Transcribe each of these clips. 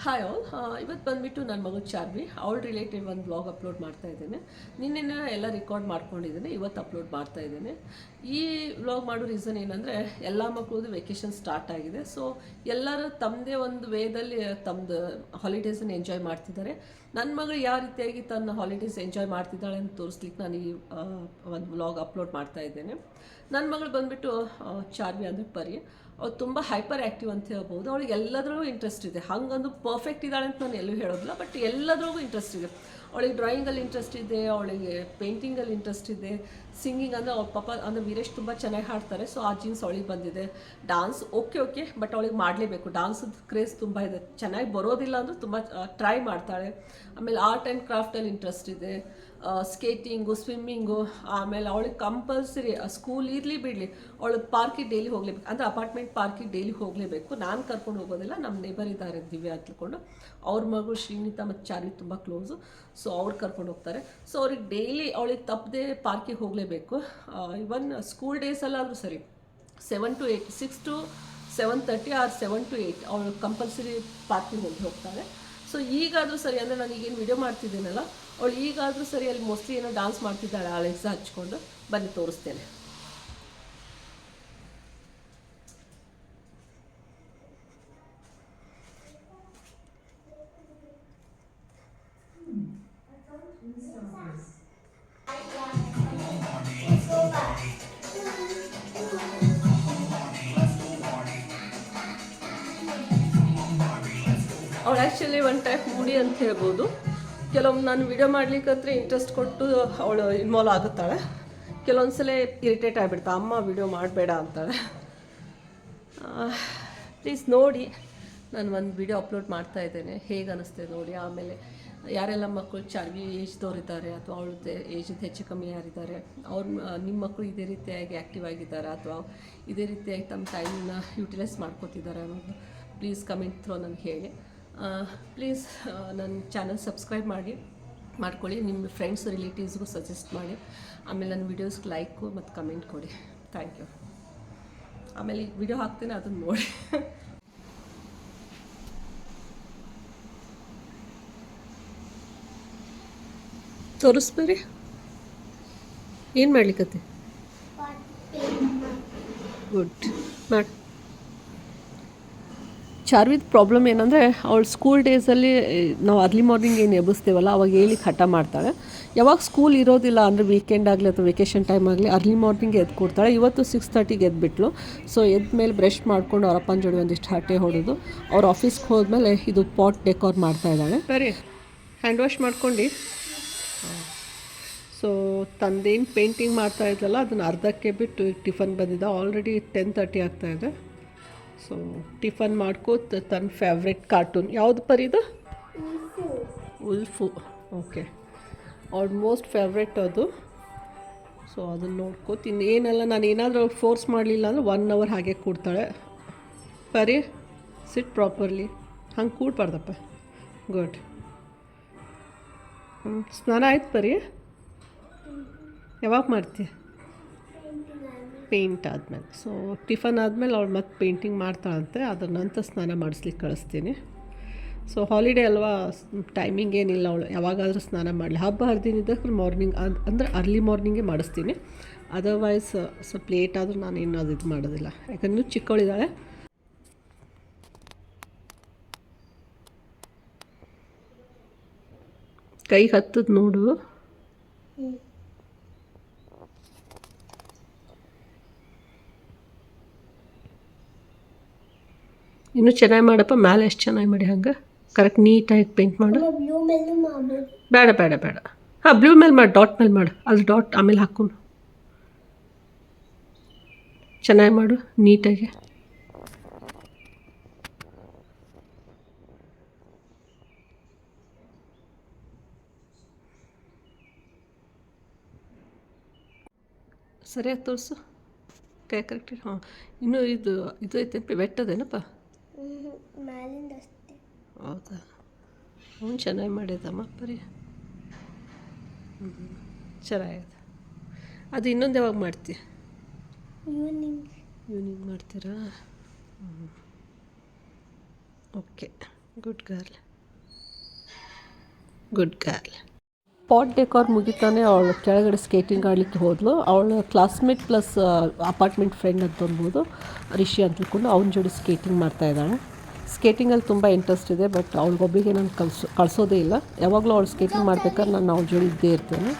Hi all. ಇವತ್ತು ಬಂದುಬಿಟ್ಟು ನನ್ನ ಮಗಳು ಚಾರ್ವಿ ಅವಳ ರಿಲೇಟೆಡ್ ಒಂದು ಬ್ಲಾಗ್ ಅಪ್ಲೋಡ್ ಮಾಡ್ತಾ ಇದ್ದೇನೆ. ನಿನ್ನೆ ಎಲ್ಲ ರೆಕಾರ್ಡ್ ಮಾಡ್ಕೊಂಡಿದ್ದೇನೆ, ಇವತ್ತು ಅಪ್ಲೋಡ್ ಮಾಡ್ತಾ ಇದ್ದೇನೆ. ಈ ವ್ಲಾಗ್ ಮಾಡೋ ರೀಸನ್ ಏನಂದರೆ, ಎಲ್ಲ ಮಕ್ಕಳದು ವೆಕೇಷನ್ ಸ್ಟಾರ್ಟ್ ಆಗಿದೆ. ಸೊ ಎಲ್ಲರೂ ತಮ್ಮದೇ ಒಂದು ವೇದಲ್ಲಿ ತಮ್ಮದು ಹಾಲಿಡೇಸನ್ನು ಎಂಜಾಯ್ ಮಾಡ್ತಿದ್ದಾರೆ. ನನ್ನ ಮಗಳು ಯಾವ ರೀತಿಯಾಗಿ ತನ್ನ ಹಾಲಿಡೇಸ್ ಎಂಜಾಯ್ ಮಾಡ್ತಿದ್ದಾಳೆ ಅಂತ ತೋರಿಸ್ಲಿಕ್ಕೆ ನಾನು ಈ ಒಂದು ವ್ಲಾಗ್ ಅಪ್ಲೋಡ್ ಮಾಡ್ತಾ ಇದ್ದೇನೆ. ನನ್ನ ಮಗಳು ಬಂದುಬಿಟ್ಟು ಚಾರ್ವಿ ಅಂದರೆ ಪರಿ. ಅವಳು ತುಂಬ ಹೈಪರ್ ಆ್ಯಕ್ಟಿವ್ ಅಂತ ಹೇಳ್ಬೋದು. ಅವಳಿಗೆ ಎಲ್ಲದರಲ್ಲೂ ಇಂಟ್ರೆಸ್ಟ್ ಇದೆ. ಹಾಗಂದು ಪರ್ಫೆಕ್ಟ್ ಇದ್ದಾಳೆ ಅಂತ ನಾನು ಎಲ್ಲೂ ಹೇಳೋದಿಲ್ಲ, ಬಟ್ ಎಲ್ಲದ್ರಲ್ಲೂ ಇಂಟ್ರೆಸ್ಟ್ ಇದೆ. ಅವಳಿಗೆ ಡ್ರಾಯಿಂಗಲ್ಲಿ ಇಂಟ್ರೆಸ್ಟ್ ಇದೆ, ಅವಳಿಗೆ ಪೇಂಟಿಂಗಲ್ಲಿ ಇಂಟ್ರೆಸ್ಟ್ ಇದೆ, ಸಿಂಗಿಂಗ್ ಅಂದರೆ ಅವ್ಳ ಪಾಪ ಅಂದರೆ ವೀರೇಶ್ ತುಂಬ ಚೆನ್ನಾಗಿ ಹಾಡ್ತಾರೆ. ಸೊ ಆ ಜೀನ್ಸ್ ಅವಳಿಗೆ ಬಂದಿದೆ. ಡಾನ್ಸ್ ಓಕೆ ಬಟ್ ಅವಳಿಗೆ ಮಾಡಲೇಬೇಕು. ಡಾನ್ಸದ ಕ್ರೇಜ್ ತುಂಬ ಇದೆ. ಚೆನ್ನಾಗಿ ಬರೋದಿಲ್ಲ ಅಂದರೂ ತುಂಬ ಟ್ರೈ ಮಾಡ್ತಾಳೆ. ಆಮೇಲೆ ಆರ್ಟ್ ಆ್ಯಂಡ್ ಕ್ರಾಫ್ಟಲ್ಲಿ ಇಂಟ್ರೆಸ್ಟ್ ಇದೆ, ಸ್ಕೇಟಿಂಗು, ಸ್ವಿಮ್ಮಿಂಗು. ಆಮೇಲೆ ಅವಳಿಗೆ ಕಂಪಲ್ಸರಿ ಸ್ಕೂಲ್ ಇರಲಿ ಬಿಡಲಿ ಅವಳಿಗೆ ಪಾರ್ಕಿಗೆ ಡೈಲಿ ಹೋಗಲೇಬೇಕು. ಅಂದರೆ ಅಪಾರ್ಟ್ಮೆಂಟ್ ಪಾರ್ಕಿಗೆ ಡೈಲಿ ಹೋಗಲೇಬೇಕು. ನಾನು ಕರ್ಕೊಂಡು ಹೋಗೋದಿಲ್ಲ, ನಮ್ಮ ನೇಬರ್ ಇದ್ದಾರೆ ದಿವ್ಯಾ ಅಂತಕೊಂಡು. ಅವ್ರ ಮಗಳು ಶ್ರೀನಿತಾ ಮತ್ತು ಚಾರ್ವಿ ತುಂಬ ಕ್ಲೋಸು. ಸೊ ಅವ್ರು ಕರ್ಕೊಂಡು ಹೋಗ್ತಾರೆ. ಸೊ ಅವ್ರಿಗೆ ಡೈಲಿ ಅವಳಿಗೆ ತಪ್ಪದೆ ಪಾರ್ಕಿಗೆ ಹೋಗಲೇಬೇಕು. ಇವನ್ ಸ್ಕೂಲ್ ಡೇಸಲ್ಲಾದರೂ ಸರಿ 7 to 8, 6 to 7:30 ಆರ್ 7 to 8 ಅವಳು ಕಂಪಲ್ಸರಿ ಪಾರ್ಕಿಗೆ ಹೋಗ್ತಾಳೆ. ಸೊ ಈಗಾದರೂ ಸರಿ, ಅಂದರೆ ನಾನು ಈಗೇನು ವಿಡಿಯೋ ಮಾಡ್ತಿದ್ದೀನಲ್ಲ, ಅವಳು ಈಗಾದರೂ ಸರಿ ಅಲ್ಲಿ ಮೋಸ್ಟ್ಲಿ ಏನೋ ಡಾನ್ಸ್ ಮಾಡ್ತಿದ್ದಾಳೆ ಅಲೆಕ್ಸಾ ಹಚ್ಕೊಂಡು. ಬನ್ನಿ ತೋರಿಸ್ತೇನೆ. ಅವಳು ಆ್ಯಕ್ಚುಲಿ ಒನ್ ಟೈಪ್ ಮೂಡಿ ಅಂತ ಹೇಳ್ಬೋದು. ಕೆಲವೊಮ್ಮೆ ನಾನು ವಿಡಿಯೋ ಮಾಡ್ಲಿಕ್ಕಂದ್ರೆ ಇಂಟ್ರೆಸ್ಟ್ ಕೊಟ್ಟು ಅವಳು ಇನ್ವಾಲ್ವ್ ಆಗುತ್ತಾಳೆ. ಕೆಲವೊಂದು ಸಲ ಇರಿಟೇಟ್ ಆಗಿಬಿಡ್ತಾ, ಅಮ್ಮ ವಿಡಿಯೋ ಮಾಡಬೇಡ ಅಂತಾಳೆ. ಪ್ಲೀಸ್ ನೋಡಿ, ನಾನು ಒಂದು ವಿಡಿಯೋ ಅಪ್ಲೋಡ್ ಮಾಡ್ತಾ ಇದ್ದೇನೆ, ಹೇಗೆ ಅನ್ನಿಸ್ತೇನೆ ನೋಡಿ. ಆಮೇಲೆ ಯಾರೆಲ್ಲ ಮಕ್ಕಳು ಚಾರ್ವಿ ಏಜ್ದವ್ರಿದ್ದಾರೆ ಅಥವಾ ಅವಳದ್ದು ಏಜಿಂದ ಹೆಚ್ಚು ಕಮ್ಮಿ ಯಾರಿದ್ದಾರೆ, ಅವ್ರು ನಿಮ್ಮ ಮಕ್ಕಳು ಇದೇ ರೀತಿಯಾಗಿ ಆ್ಯಕ್ಟಿವ್ ಆಗಿದ್ದಾರೆ ಅಥವಾ ಇದೇ ರೀತಿಯಾಗಿ ತಮ್ಮ ಟೈಮನ್ನ ಯುಟಿಲೈಸ್ ಮಾಡ್ಕೋತಿದ್ದಾರೆ ಅನ್ನೋದು ಪ್ಲೀಸ್ ಕಮೆಂಟ್ ಥ್ರೂ ನನಗೆ ಹೇಳಿ. ಪ್ಲೀಸ್ ನನ್ನ ಚಾನಲ್ ಸಬ್ಸ್ಕ್ರೈಬ್ ಮಾಡ್ಕೊಳ್ಳಿ. ನಿಮ್ಮ ಫ್ರೆಂಡ್ಸ್ ರಿಲೇಟಿವ್ಸ್ಗೂ ಸಜೆಸ್ಟ್ ಮಾಡಿ. ಆಮೇಲೆ ನನ್ನ ವೀಡಿಯೋಸ್ಗೆ ಲೈಕು ಮತ್ತು ಕಮೆಂಟ್ ಕೊಡಿ. Thank you. ಆಮೇಲೆ ಈ ವಿಡಿಯೋ ಹಾಕ್ತೇನೆ, ಅದನ್ನು ನೋಡಿ. ತೋರಿಸ್ಬೇರಿ, ಏನು ಮಾಡ್ಲಿಕ್ಕತ್ತೆ? ಗುಡ್ ಮಾಡಿ. ಚಾರ್ವಿದ ಪ್ರಾಬ್ಲಮ್ ಏನಂದರೆ, ಅವಳು ಸ್ಕೂಲ್ ಡೇಸಲ್ಲಿ ನಾವು ಅರ್ಲಿ ಮಾರ್ನಿಂಗ್ ಏನು ಎಬ್ಬಿಸ್ತೇವಲ್ಲ ಅವಾಗ ಹೇಳಿಕ್ಕೆ ಹಠ ಮಾಡ್ತಾಳೆ. ಯಾವಾಗ ಸ್ಕೂಲ್ ಇರೋದಿಲ್ಲ ಅಂದರೆ ವೀಕೆಂಡ್ ಆಗಲಿ ಅಥವಾ ವೆಕೇಷನ್ ಟೈಮ್ ಆಗಲಿ ಅರ್ಲಿ ಮಾರ್ನಿಂಗ್ ಎದ್ದು ಕೊಡ್ತಾಳೆ. ಇವತ್ತು 6:30ಗೆ ಎದ್ದುಬಿಟ್ಲು. ಸೊ ಎದ್ದ ಮೇಲೆ ಬ್ರಷ್ ಮಾಡಿಕೊಂಡು ಅವ್ರ ಅಪ್ಪನ ಜೋಡಿ ಒಂದಿಷ್ಟು ಹರಟೆ ಹೊಡೆದು ಅವ್ರ ಆಫೀಸ್ಗೆ ಹೋದ್ಮೇಲೆ ಇದು ಪಾಟ್ ಡೆಕೋರ್ ಮಾಡ್ತಾ ಇದ್ದಾಳೆ. ಸರಿ, ಹ್ಯಾಂಡ್ ವಾಶ್ ಮಾಡ್ಕೊಂಡು. ಸೊ ತಂದೇನು ಪೇಂಟಿಂಗ್ ಮಾಡ್ತಾ ಇದ್ದಲ್ಲ ಅದನ್ನು ಅರ್ಧಕ್ಕೆ ಬಿಟ್ಟು ಟಿಫನ್ ಬಂದಿದ್ದ. ಆಲ್ರೆಡಿ 10:30 ಆಗ್ತಾಯಿದೆ. ಸೊ ಟಿಫನ್ ಮಾಡ್ಕೋತ ತನ್ನ ಫೇವ್ರೆಟ್ ಕಾರ್ಟೂನ್ ಯಾವುದು ಪರಿದು? ಉಲ್ಫು. ಓಕೆ, ಆಲ್ಮೋಸ್ಟ್ ಫೇವ್ರೆಟ್ ಅದು. ಸೊ ಅದನ್ನು ನೋಡ್ಕೋತ ಇನ್ನೇನೆಲ್ಲ ನಾನು ಏನಾದರೂ ಫೋರ್ಸ್ ಮಾಡಲಿಲ್ಲ ಅಂದರೆ 1 hour ಹಾಗೆ ಕೂಡ್ತಾಳೆ. ಪರಿ ಸಿಟ್ ಪ್ರಾಪರ್ಲಿ, ಹಂಗೆ ಕೂಡ್ಬಾರ್ದಪ್ಪ. ಗುಡ್. ಸ್ನಾನ ಆಯ್ತು ಪರಿ? ಯಾವಾಗ ಮಾಡ್ತೀಯ? ಪೇಂಟ್ ಆದಮೇಲೆ. ಸೊ ಟಿಫನ್ ಆದಮೇಲೆ ಅವಳು ಮತ್ತೆ ಪೇಂಟಿಂಗ್ ಮಾಡ್ತಾಳಂತೆ. ಅದರ ನಂತರ ಸ್ನಾನ ಮಾಡಿಸ್ಲಿಕ್ಕೆ ಕಳಿಸ್ತೀನಿ. ಸೊ ಹಾಲಿಡೇ ಅಲ್ವಾ, ಟೈಮಿಂಗ್ ಏನಿಲ್ಲ, ಅವಳು ಯಾವಾಗಾದರೂ ಸ್ನಾನ ಮಾಡಲಿ. ಹಬ್ಬ ಹರಿದಿನಿದ್ದಕ್ಕೆ ಮಾರ್ನಿಂಗ್ ಅಂದರೆ ಅರ್ಲಿ ಮಾರ್ನಿಂಗೇ ಮಾಡಿಸ್ತೀನಿ. ಅದರ್ವೈಸ್ ಸ್ವಲ್ಪ ಲೇಟ್ ಆದರೂ ನಾನು ಇನ್ನೂ ಅದು ಇದು ಮಾಡೋದಿಲ್ಲ, ಯಾಕಂದ್ರೆ ಚಿಕ್ಕವಳಿದ್ದಾಳೆ. ಕೈ ಹತ್ತದ ನೋಡು. ಇನ್ನೂ ಚೆನ್ನಾಗಿ ಮಾಡಪ್ಪ. ಮ್ಯಾಲೆ ಎಷ್ಟು ಚೆನ್ನಾಗಿ ಮಾಡಿ, ಹಂಗೆ ಕರೆಕ್ಟ್ ನೀಟಾಗಿ ಪೇಂಟ್ ಮಾಡು. ಬೇಡ. ಹಾಂ, ಬ್ಲೂ ಮೇಲೆ ಮಾಡಿ, ಡಾಟ್ ಮೇಲೆ ಮಾಡು. ಅಲ್ಲಿ ಡಾಟ್ ಆಮೇಲೆ ಹಾಕೊಂಡು ಚೆನ್ನಾಗಿ ಮಾಡು ನೀಟಾಗಿ. ಸರಿಯಾಗಿ ತೋರಿಸು, ಕೈ ಕರೆಕ್ಟ್. ಹಾಂ, ಇನ್ನೂ ಇದು ಐತೆ ಬೆಟ್ಟದೇನಪ್ಪ ಮ್ಯಾಲಿಂದ ಅಷ್ಟೇ. ಹೌದಾ? ಅವ್ನು ಚೆನ್ನಾಗಿ ಮಾಡಿದ್ದಮ್ಮ ಪರಿ. ಚೆನ್ನಾಗಿದೆ. ಅದು ಇನ್ನೊಂದು ಯಾವಾಗ ಮಾಡ್ತೀಯ? ಈವ್ನಿಂಗ್ ಮಾಡ್ತೀರಾ? Okay. Good girl. Good girl. Pot decor ಮುಗಿತಾನೆ ಅವಳು ಕೆಳಗಡೆ ಸ್ಕೇಟಿಂಗ್ ಆಡಲಿಕ್ಕೆ ಹೋದ್ಲು. ಅವಳ ಕ್ಲಾಸ್ಮೇಟ್ ಪ್ಲಸ್ ಅಪಾರ್ಟ್ಮೆಂಟ್ ಫ್ರೆಂಡ್ ಅಂತ ಅನ್ಬೋದು, ರಿಷಿ ಅಂತ ತಿಳ್ಕೊಂಡು ಅವನ ಜೋಡಿ ಸ್ಕೇಟಿಂಗ್ ಮಾಡ್ತಾ ಇದ್ದಾಳೆ. ಸ್ಕೇಟಿಂಗಲ್ಲಿ ತುಂಬ ಇಂಟ್ರೆಸ್ಟ್ ಇದೆ, ಬಟ್ ಅವಳಿಗೊಬ್ಬಳಿಗೆ ನಾನು ಕಳಿಸೋದೇ ಇಲ್ಲ. ಯಾವಾಗಲೂ ಅವಳು ಸ್ಕೇಟಿಂಗ್ ಮಾಡ್ಬೇಕಾದ್ರೆ ನಾನು ಅವಳ ಜೋಡಿ ಇದ್ದೇ ಇರ್ತೇನೆ.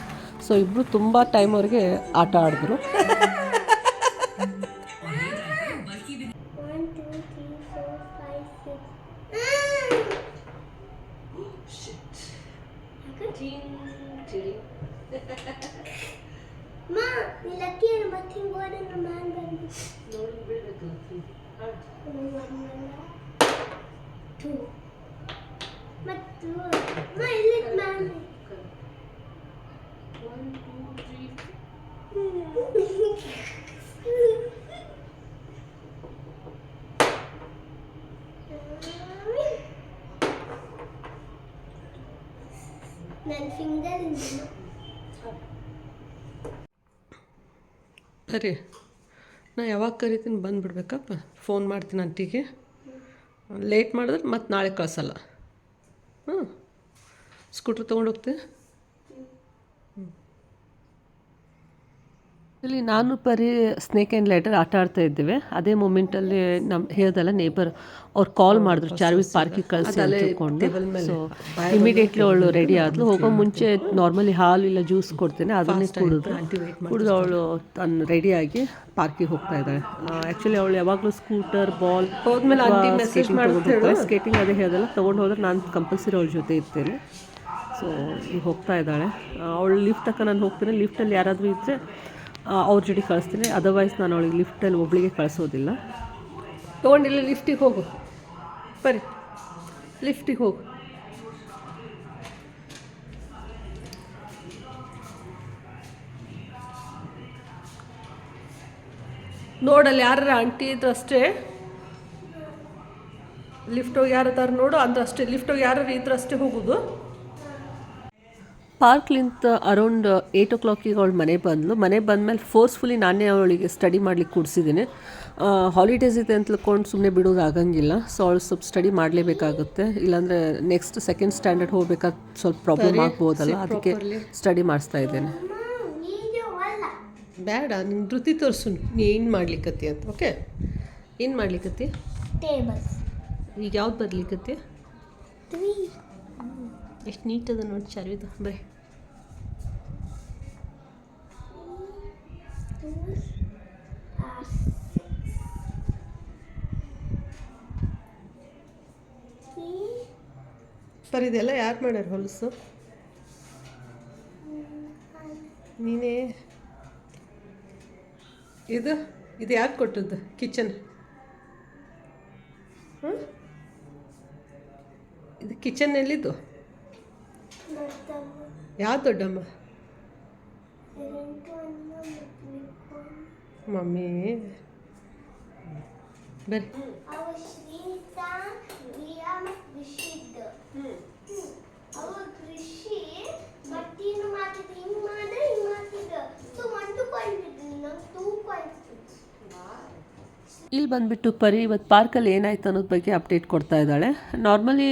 ಸೊ ಇಬ್ಬರು ತುಂಬ ಟೈಮ್ವರೆಗೆ ಆಟ ಆಡಿದ್ರು. ಸರಿ, ನಾ ಯಾವಾಗ ಕರಿತೀನಿ ಬಂದುಬಿಡ್ಬೇಕಪ್ಪ. ಫೋನ್ ಮಾಡ್ತೀನಿ ಆಂಟಿಗೆ. ಲೇಟ್ ಮಾಡಿದ್ರೆ ಮತ್ತೆ ನಾಳೆ ಕಳ್ಸಲ್ಲ. ಸ್ಕೂಟ್ರ್ ತೊಗೊಂಡೋಗ್ತೀನಿ. ಇಲ್ಲಿ ನಾನು ಪರಿ ಸ್ನೇಕ್ ಆ್ಯಂಡ್ ಲ್ಯಾಡರ್ ಆಟ ಆಡ್ತಾ ಇದ್ದೇವೆ. ಅದೇ ಮೂಮೆಂಟಲ್ಲಿ ನಮ್ಮ ಹೇಳ್ದಲ್ಲ ನೇಬರ್ ಅವ್ರು ಕಾಲ್ ಮಾಡಿದ್ರು ಚಾರ್ವಿ ಪಾರ್ಕಿಗೆ ಕಳಿಸಿ ಅಂತ ತಿಳ್ಕೊಂಡು. ಸೊ ಇಮಿಡಿಯೇಟ್ಲಿ ಅವಳು ರೆಡಿ ಆದಳು. ಹೋಗೋ ಮುಂಚೆ ನಾರ್ಮಲಿ ಹಾಲು ಇಲ್ಲ ಜ್ಯೂಸ್ ಕೊಡ್ತೇನೆ, ಅದನ್ನೇ ಕುಡಿದು ಅವಳು ತನ್ನ ರೆಡಿಯಾಗಿ ಪಾರ್ಕಿಗೆ ಹೋಗ್ತಾ ಇದ್ದಾಳೆ. ಆ್ಯಕ್ಚುಲಿ ಅವಳು ಯಾವಾಗಲೂ ಸ್ಕೂಟರ್ ಬಾಲ್ ಹೋದ್ಮೇಲೆ ಸ್ಕೇಟಿಂಗ್ ಅದೇ ಹೇಳ್ದಲ್ಲ ತೊಗೊಂಡು ಹೋದ್ರೆ ನಾನು ಕಂಪಲ್ಸರಿ ಅವಳ ಜೊತೆ ಇರ್ತೇನೆ. ಸೊ ಈಗ ಹೋಗ್ತಾ ಇದ್ದಾಳೆ. ಅವಳು ಲಿಫ್ಟ್ ತಕ್ಕ ನಾನು ಹೋಗ್ತೇನೆ. ಲಿಫ್ಟಲ್ಲಿ ಯಾರಾದರೂ ಇದ್ದರೆ ಅವ್ರ ಜೊತೆ ಕಳಿಸ್ತೀನಿ. ಅದರ್ವೈಸ್ ನಾನು ಅವಳಿಗೆ ಲಿಫ್ಟಲ್ಲಿ ಒಬ್ಬಳಿಗೆ ಕಳಿಸೋದಿಲ್ಲ. ತೊಗೊಂಡಿಲ್ಲ, ಲಿಫ್ಟಿಗೆ ಹೋಗು ಬರೀ, ಲಿಫ್ಟಿಗೆ ಹೋಗು. ನೋಡಲ್ಲಿ ಯಾರ ಆಂಟಿ ಇದ್ರೆ ಅಷ್ಟೇ ಲಿಫ್ಟ್ ಹೋಗಿ ಯಾರದಾರು ನೋಡು ಅಂದ್ರೆ ಅಷ್ಟೇ. ಲಿಫ್ಟ್ ಹೋಗಿ ಯಾರು ಇದ್ರೆ ಅಷ್ಟೇ ಹೋಗೋದು. ಪಾರ್ಕ್ಲಿಂತ ಅರೌಂಡ್ 8 o'clock ಅವಳು ಮನೆಗೆ ಬಂದಳು. ಮನೆಗೆ ಬಂದಮೇಲೆ ಫೋರ್ಸ್ಫುಲಿ ನಾನೇ ಅವಳಿಗೆ ಸ್ಟಡಿ ಮಾಡ್ಲಿಕ್ಕೆ ಕೂಡಿಸಿದ್ದೀನಿ. ಹಾಲಿಡೇಸ್ ಇದೆ ಅಂತ ತಿಳ್ಕೊಂಡು ಸುಮ್ಮನೆ ಬಿಡೋದು ಆಗಂಗಿಲ್ಲ. ಸೊ ಅವಳು ಸ್ವಲ್ಪ ಸ್ಟಡಿ ಮಾಡಲೇಬೇಕಾಗುತ್ತೆ, ಇಲ್ಲಾಂದರೆ ನೆಕ್ಸ್ಟ್ ಸೆಕೆಂಡ್ ಸ್ಟ್ಯಾಂಡರ್ಡ್ ಹೋಗ್ಬೇಕಾದ್ರೆ ಸ್ವಲ್ಪ ಪ್ರಾಬ್ಲಮ್ ಆಗ್ಬೋದಲ್ಲ, ಅದಕ್ಕೆ ಸ್ಟಡಿ ಮಾಡಿಸ್ತಾ ಇದ್ದೇನೆ. ಬೇಡ, ನಿನ್ನ ಧೃತಿ ತೋರಿಸು ನೀ ಏನು ಮಾಡ್ಲಿಕ್ಕತ್ತಿ ಅಂತ. ಓಕೆ, ಏನು ಮಾಡ್ಲಿಕ್ಕತ್ತಿ? ಈಗ ಯಾವ್ದು ಬರ್ಲಿಕ್ಕತ್ತಿ? ಎಷ್ಟು ನೀಟದ ನೋಡಿ ಚಾರ್ವಿದು ಬರೀ. ಬರೀ ಇದೆಲ್ಲ ಯಾರು ಮಾಡ್ಯಾರ ಹೊಲಸು? ನೀನೇ. ಇದು ಯಾಕೆ ಕೊಟ್ಟದ್ದು ಕಿಚನ್? ಇದು ಕಿಚನ್ ಎಲ್ಲಿದ್ದು? ಯಾವ ದೊಡ್ಡಮ್ಮ? ಮಮ್ಮಿ ಬರ್ರಿ. ಇಲ್ಲಿ ಬಂದುಬಿಟ್ಟು ಪರಿ ಇವತ್ತು ಪಾರ್ಕಲ್ಲಿ ಏನಾಯ್ತು ಅನ್ನೋದ್ರ ಬಗ್ಗೆ ಅಪ್ಡೇಟ್ ಕೊಡ್ತಾ ಇದ್ದಾಳೆ. ನಾರ್ಮಲಿ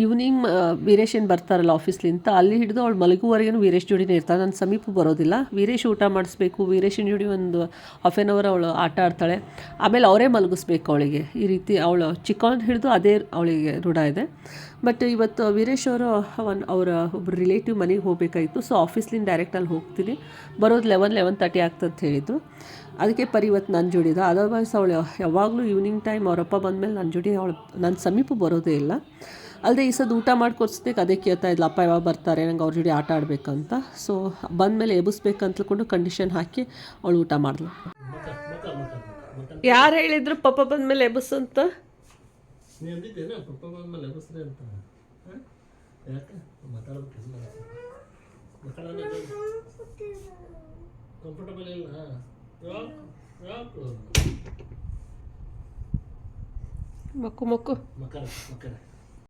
ಈವ್ನಿಂಗ್ ವೀರೇಶ್ ಏನು ಬರ್ತಾರಲ್ಲ ಆಫೀಸ್ಲಿಂತ, ಅಲ್ಲಿ ಹಿಡಿದು ಅವಳು ಮಲಗುವವರೆಗೂ ವೀರೇಶ್ ಜೋಡಿನೇ ಇರ್ತಾಳೆ. ನನ್ನ ಸಮೀಪ ಬರೋದಿಲ್ಲ. ವೀರೇಶ್ ಊಟ ಮಾಡಿಸ್ಬೇಕು, ವೀರೇಶಿನ ಜೋಡಿ ಒಂದು ಹಾಫ್ ಆನ್ ಅವರ್ ಅವಳು ಆಟ ಆಡ್ತಾಳೆ, ಆಮೇಲೆ ಅವರೇ ಮಲಗಿಸ್ಬೇಕು ಅವಳಿಗೆ. ಈ ರೀತಿ ಅವಳು ಚಿಕ್ಕವಳು ಹಿಡಿದು ಅದೇ ಅವಳಿಗೆ ರೂಢ ಇದೆ. ಬಟ್ ಇವತ್ತು ವೀರೇಶ್ ಅವರು ಅವರ ಒಬ್ಬರು ರಿಲೇಟಿವ್ ಮನೆಗೆ ಹೋಗಬೇಕಾಗಿತ್ತು. ಸೊ ಆಫೀಸ್ಲಿಂದ ಡೈರೆಕ್ಟ್ ಅಲ್ಲಿ ಹೋಗ್ತೀನಿ, ಬರೋದು 11:30 ಆಗ್ತದೆ ಅಂತ ಹೇಳಿದ್ದು. ಅದಕ್ಕೆ ಪರಿ ಇವತ್ತು ನನ್ನ ಜೋಡಿದ. ಅದರ್ವೈಸ್ ಅವಳು ಯಾವಾಗಲೂ ಈವ್ನಿಂಗ್ ಟೈಮ್ ಅವರಪ್ಪ ಬಂದಮೇಲೆ ನನ್ನ ಜೋಡಿ ಅವಳು ನನ್ನ ಸಮೀಪ ಬರೋದೇ ಇಲ್ಲ. ಅಲ್ಲದೆ ಈ ಸದ ಊಟ ಮಾಡ್ಕೊಡ್ಸ್ಬೇಕು, ಅದೇ ಕೇಳ್ತಾ ಇದ್ಲು ಅಪ್ಪ ಯಾವಾಗ ಬರ್ತಾರೆ, ನಂಗೆ ಅವ್ರ ಜೋಡಿ ಆಟ ಆಡಬೇಕಂತ. ಸೊ ಬಂದಮೇಲೆ ಎಬ್ಬಿಸ್ಬೇಕಂತ ತಿಳ್ಕೊಂಡು ಕಂಡೀಷನ್ ಹಾಕಿ ಅವಳು ಊಟ ಮಾಡಿದ್ಲು. ಯಾರು ಹೇಳಿದ್ರು ಪಪ್ಪ ಬಂದಮೇಲೆ ಎಬ್ಬಿಸಂತ? ಕಂಫರ್ಟಬಲ್ ಇಲ್ಲ. ಮಕ್ಕು ಮಕ್ಕು ಮಕ್ಕಳ